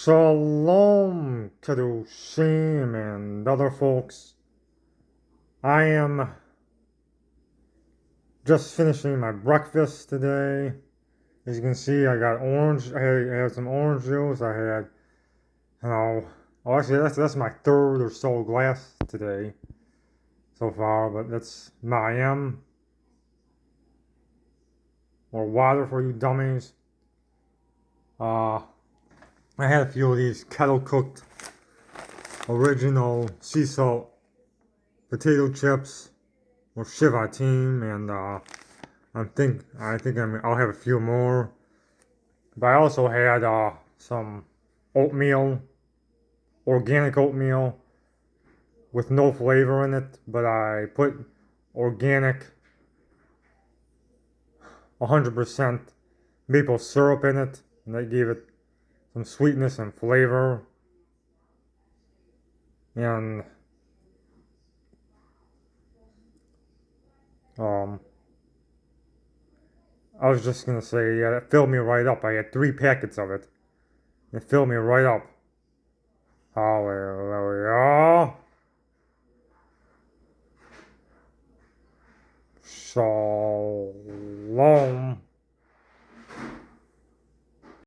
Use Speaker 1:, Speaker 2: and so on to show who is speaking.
Speaker 1: Shalom, Kedushim, and other folks. I am just finishing my breakfast today. As you can see, I got orange. I had some orange juice. I had, actually, that's my third or so glass today so far. But that's Mayim, or water for you dummies. I had a few of these kettle cooked original sea salt potato chips or Shivatim, and I'll have a few more. But I also had some oatmeal, organic oatmeal with no flavor in it, but I put organic 100% maple syrup in it, and that gave it some sweetness and flavor. And I was just gonna say, yeah, it filled me right up. I had 3 packets of it. It filled me right up. Hallelujah. Shalom.